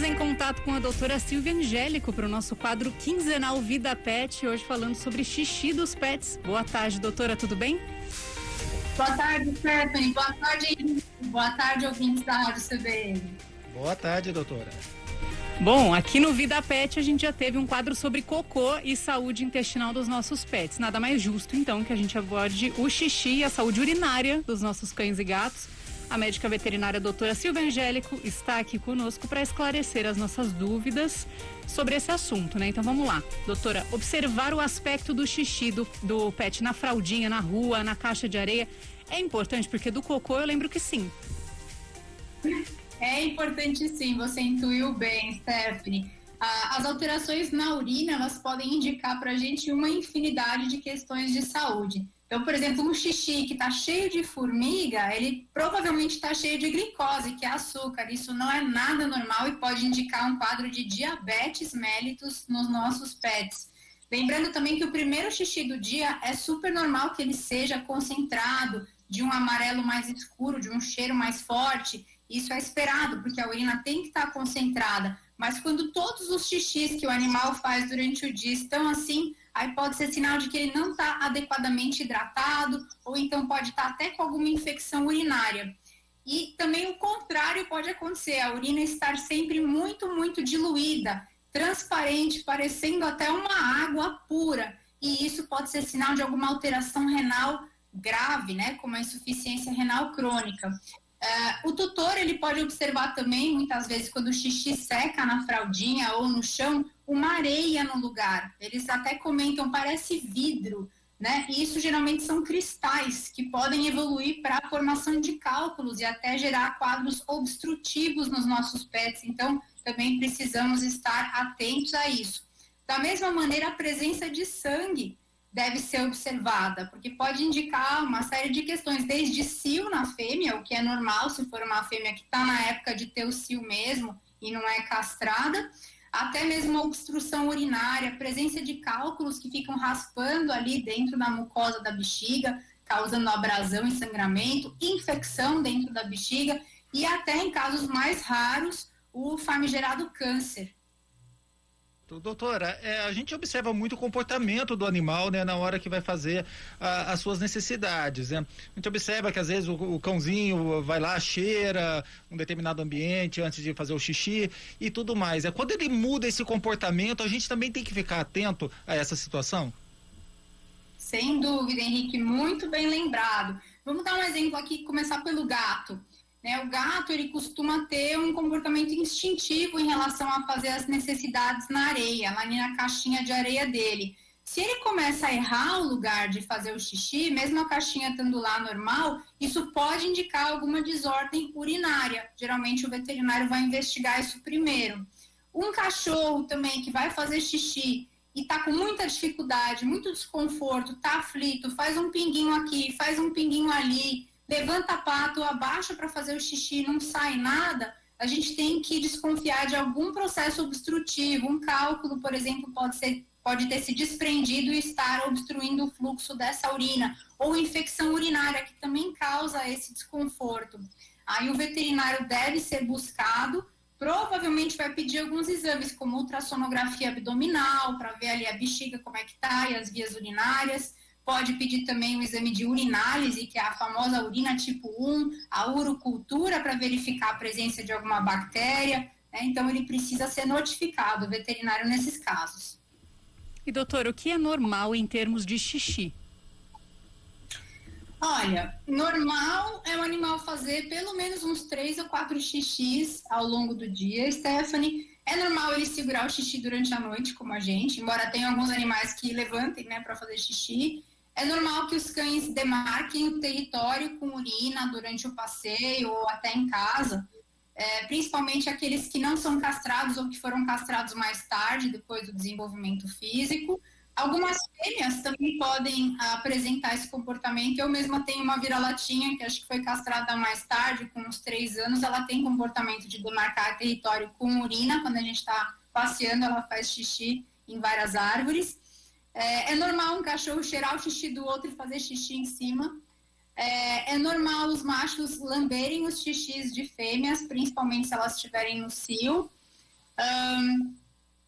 em contato com a doutora Silvia Angélico para o nosso quadro quinzenal Vida Pet, hoje falando sobre xixi dos pets. Boa tarde, doutora, tudo bem? Boa tarde, Stephanie. Boa tarde, ouvintes da Rádio CBN. Boa tarde, doutora. Bom, aqui no Vida Pet a gente já teve um quadro sobre cocô e saúde intestinal dos nossos pets. Nada mais justo, então, que a gente aborde o xixi e a saúde urinária dos nossos cães e gatos. A médica veterinária doutora Silvia Angélico está aqui conosco para esclarecer as nossas dúvidas sobre esse assunto, né? Então vamos lá. Doutora, observar o aspecto do xixi do pet na fraldinha, na rua, na caixa de areia, é importante? Porque do cocô eu lembro que sim. É importante sim, você intuiu bem, Stephanie. As alterações na urina, elas podem indicar para a gente uma infinidade de questões de saúde. Então, por exemplo, um xixi que está cheio de formiga, ele provavelmente está cheio de glicose, que é açúcar. Isso não é nada normal e pode indicar um quadro de diabetes mellitus nos nossos pets. Lembrando também que o primeiro xixi do dia é super normal que ele seja concentrado, de um amarelo mais escuro, de um cheiro mais forte. Isso é esperado, porque a urina tem que estar concentrada. Mas quando todos os xixis que o animal faz durante o dia estão assim, aí pode ser sinal de que ele não está adequadamente hidratado, ou então pode estar até com alguma infecção urinária. E também o contrário pode acontecer, a urina estar sempre muito, muito diluída, transparente, parecendo até uma água pura. E isso pode ser sinal de alguma alteração renal grave, né, como a insuficiência renal crônica. O tutor, ele pode observar também, muitas vezes, quando o xixi seca na fraldinha ou no chão, uma areia no lugar. Eles até comentam, parece vidro, né? E isso geralmente são cristais que podem evoluir para a formação de cálculos e até gerar quadros obstrutivos nos nossos pets. Então, também precisamos estar atentos a isso. Da mesma maneira, a presença de sangue deve ser observada, porque pode indicar uma série de questões, desde cio na fêmea, o que é normal se for uma fêmea que está na época de ter o cio mesmo e não é castrada, até mesmo a obstrução urinária, presença de cálculos que ficam raspando ali dentro da mucosa da bexiga, causando abrasão e sangramento, infecção dentro da bexiga e até, em casos mais raros, o famigerado câncer. Doutora, a gente observa muito o comportamento do animal, né, na hora que vai fazer as suas necessidades, né? A gente observa que às vezes o cãozinho vai lá, cheira um determinado ambiente antes de fazer o xixi e tudo mais. Quando ele muda esse comportamento, a gente também tem que ficar atento a essa situação? Sem dúvida, Henrique, muito bem lembrado. Vamos dar um exemplo aqui, começar pelo gato. O gato, ele costuma ter um comportamento instintivo em relação a fazer as necessidades na areia, lá na caixinha de areia dele. Se ele começa a errar o lugar de fazer o xixi, mesmo a caixinha estando lá normal, isso pode indicar alguma desordem urinária. Geralmente o veterinário vai investigar isso primeiro. Um cachorro também que vai fazer xixi e está com muita dificuldade, muito desconforto, está aflito, faz um pinguinho aqui, faz um pinguinho ali, levanta a pata ou abaixa para fazer o xixi e não sai nada, a gente tem que desconfiar de algum processo obstrutivo. Um cálculo, por exemplo, pode ter se desprendido e estar obstruindo o fluxo dessa urina, ou infecção urinária, que também causa esse desconforto. Aí o veterinário deve ser buscado, provavelmente vai pedir alguns exames, como ultrassonografia abdominal, para ver ali a bexiga como é que está e as vias urinárias. Pode pedir também o exame de urinálise, que é a famosa urina tipo 1, a urocultura, para verificar a presença de alguma bactéria, né? Então, ele precisa ser notificado, o veterinário, nesses casos. E, doutor, o que é normal em termos de xixi? Olha, normal é o animal fazer pelo menos uns 3 ou 4 xixis ao longo do dia, Stephanie. É normal ele segurar o xixi durante a noite, como a gente, embora tenha alguns animais que levantem, né, para fazer xixi. É normal que os cães demarquem o território com urina durante o passeio ou até em casa, principalmente aqueles que não são castrados ou que foram castrados mais tarde, depois do desenvolvimento físico. Algumas fêmeas também podem apresentar esse comportamento. Eu mesma tenho uma vira-latinha que acho que foi castrada mais tarde, com uns 3 anos. Ela tem comportamento de demarcar território com urina. Quando a gente está passeando, ela faz xixi em várias árvores. É normal um cachorro cheirar o xixi do outro e fazer xixi em cima. É normal os machos lamberem os xixis de fêmeas, principalmente se elas estiverem no cio.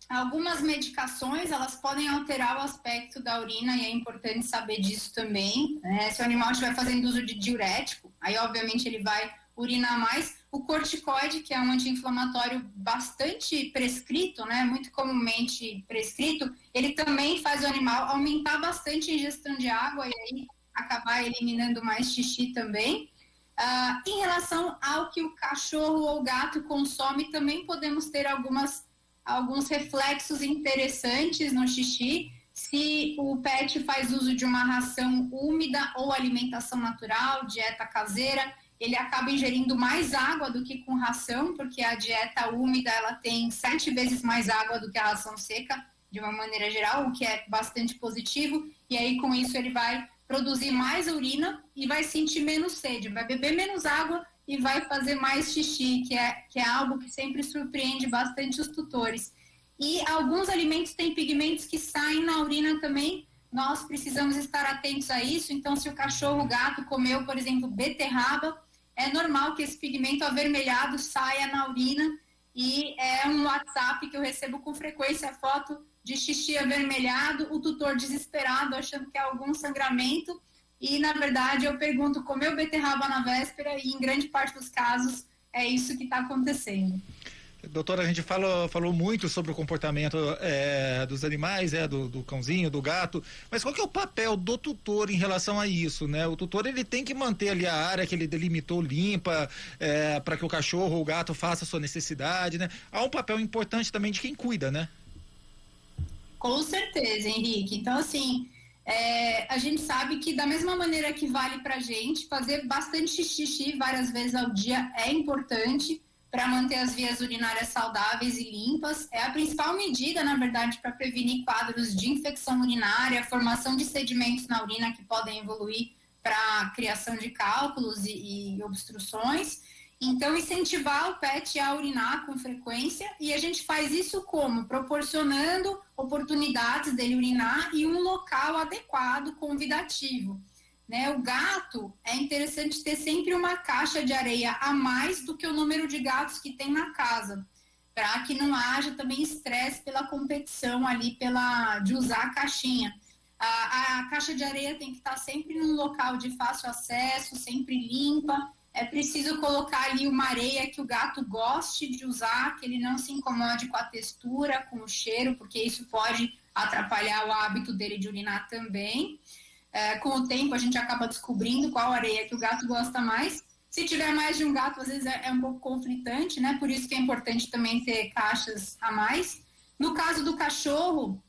Algumas medicações, elas podem alterar o aspecto da urina e é importante saber disso também, né? Se o animal estiver fazendo uso de diurético, aí obviamente ele vai urinar mais. O corticoide, que é um anti-inflamatório bastante prescrito, né? Muito comumente prescrito, ele também faz o animal aumentar bastante a ingestão de água e aí acabar eliminando mais xixi também. Em relação ao que o cachorro ou o gato consome, também podemos ter alguns reflexos interessantes no xixi. Se o pet faz uso de uma ração úmida ou alimentação natural, dieta caseira, ele acaba ingerindo mais água do que com ração, porque a dieta úmida ela tem 7 vezes mais água do que a ração seca, de uma maneira geral, o que é bastante positivo. E aí, com isso, ele vai produzir mais urina e vai sentir menos sede, vai beber menos água e vai fazer mais xixi, que é algo que sempre surpreende bastante os tutores. E alguns alimentos têm pigmentos que saem na urina também, nós precisamos estar atentos a isso. Então, se o cachorro, o gato comeu, por exemplo, beterraba, é normal que esse pigmento avermelhado saia na urina e é um WhatsApp que eu recebo com frequência, foto de xixi avermelhado, o tutor desesperado, achando que é algum sangramento. E, na verdade, eu pergunto, comeu beterraba na véspera? E, em grande parte dos casos, é isso que está acontecendo. Doutora, a gente falou muito sobre o comportamento dos animais, do cãozinho, do gato, mas qual que é o papel do tutor em relação a isso, né? O tutor, ele tem que manter ali a área que ele delimitou limpa, para que o cachorro ou o gato faça a sua necessidade, né? Há um papel importante também de quem cuida, né? Com certeza, Henrique. Então, assim, a gente sabe que da mesma maneira que vale pra gente, fazer bastante xixi várias vezes ao dia é importante para manter as vias urinárias saudáveis e limpas. É a principal medida, na verdade, para prevenir quadros de infecção urinária, formação de sedimentos na urina que podem evoluir para a criação de cálculos e obstruções. Então, incentivar o pet a urinar com frequência, e a gente faz isso como? Proporcionando oportunidades dele urinar e um local adequado, convidativo. Né? O gato, é interessante ter sempre uma caixa de areia a mais do que o número de gatos que tem na casa, para que não haja também estresse pela competição ali, de usar a caixinha. A caixa de areia tem que estar sempre num local de fácil acesso, sempre limpa. É preciso colocar ali uma areia que o gato goste de usar, que ele não se incomode com a textura, com o cheiro, porque isso pode atrapalhar o hábito dele de urinar também. Com o tempo a gente acaba descobrindo qual areia que o gato gosta mais. Se tiver mais de um gato, às vezes é um pouco conflitante, né? Por isso que é importante também ter caixas a mais. No caso do cachorro,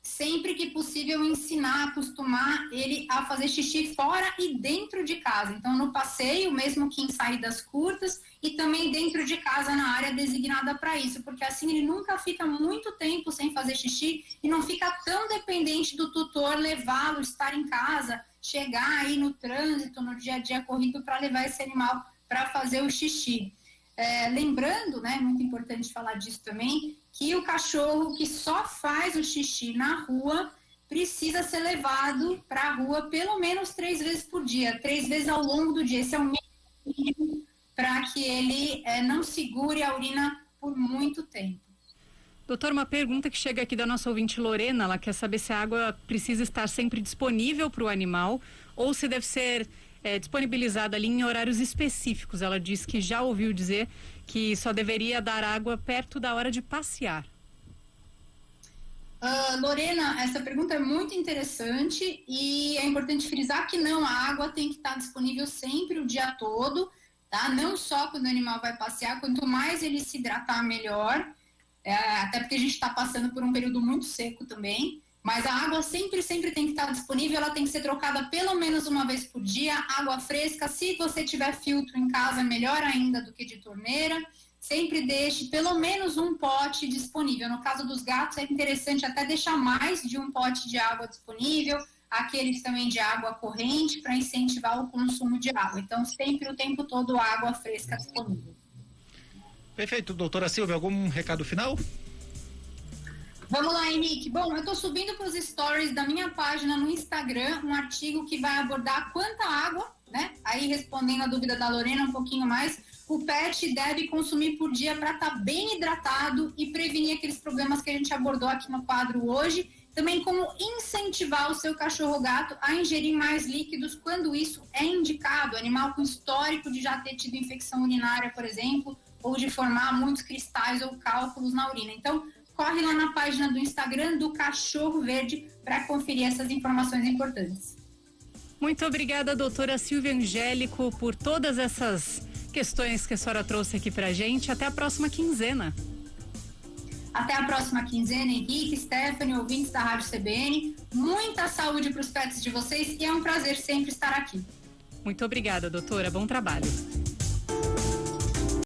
sempre que possível ensinar, acostumar ele a fazer xixi fora e dentro de casa. Então, no passeio, mesmo que em saídas curtas, e também dentro de casa, na área designada para isso, porque assim ele nunca fica muito tempo sem fazer xixi e não fica tão dependente do tutor levá-lo, estar em casa, chegar aí no trânsito, no dia a dia corrido para levar esse animal para fazer o xixi. Lembrando, né, muito importante falar disso também, que o cachorro que só faz o xixi na rua precisa ser levado para a rua pelo menos 3 vezes por dia, 3 vezes ao longo do dia. Esse é o mínimo para que ele não segure a urina por muito tempo. Doutor, uma pergunta que chega aqui da nossa ouvinte Lorena, ela quer saber se a água precisa estar sempre disponível para o animal ou se deve ser disponibilizada ali em horários específicos. Ela diz que já ouviu dizer que só deveria dar água perto da hora de passear. Lorena, essa pergunta é muito interessante e é importante frisar que não, a água tem que estar disponível sempre o dia todo, tá? Não só quando o animal vai passear, quanto mais ele se hidratar, melhor, até porque a gente está passando por um período muito seco também, mas a água sempre tem que estar disponível, ela tem que ser trocada pelo menos uma vez por dia, água fresca, se você tiver filtro em casa, melhor ainda do que de torneira. Sempre deixe pelo menos um pote disponível. No caso dos gatos, é interessante até deixar mais de um pote de água disponível, aqueles também de água corrente, para incentivar o consumo de água. Então, sempre o tempo todo, água fresca disponível. Perfeito. Doutora Silvia, algum recado final? Vamos lá, Henrique. Bom, eu estou subindo para os stories da minha página no Instagram um artigo que vai abordar quanta água, né? Aí, respondendo a dúvida da Lorena um pouquinho mais, o pet deve consumir por dia para estar bem hidratado e prevenir aqueles problemas que a gente abordou aqui no quadro hoje. Também como incentivar o seu cachorro ou gato a ingerir mais líquidos quando isso é indicado. Animal com histórico de já ter tido infecção urinária, por exemplo, ou de formar muitos cristais ou cálculos na urina. Então, corre lá na página do Instagram do Cachorro Verde para conferir essas informações importantes. Muito obrigada, doutora Silvia Angélico, por todas essas questões que a senhora trouxe aqui pra gente. Até a próxima quinzena. Até a próxima quinzena, Henrique, Stephanie, ouvintes da Rádio CBN. Muita saúde para os pets de vocês e é um prazer sempre estar aqui. Muito obrigada, doutora. Bom trabalho.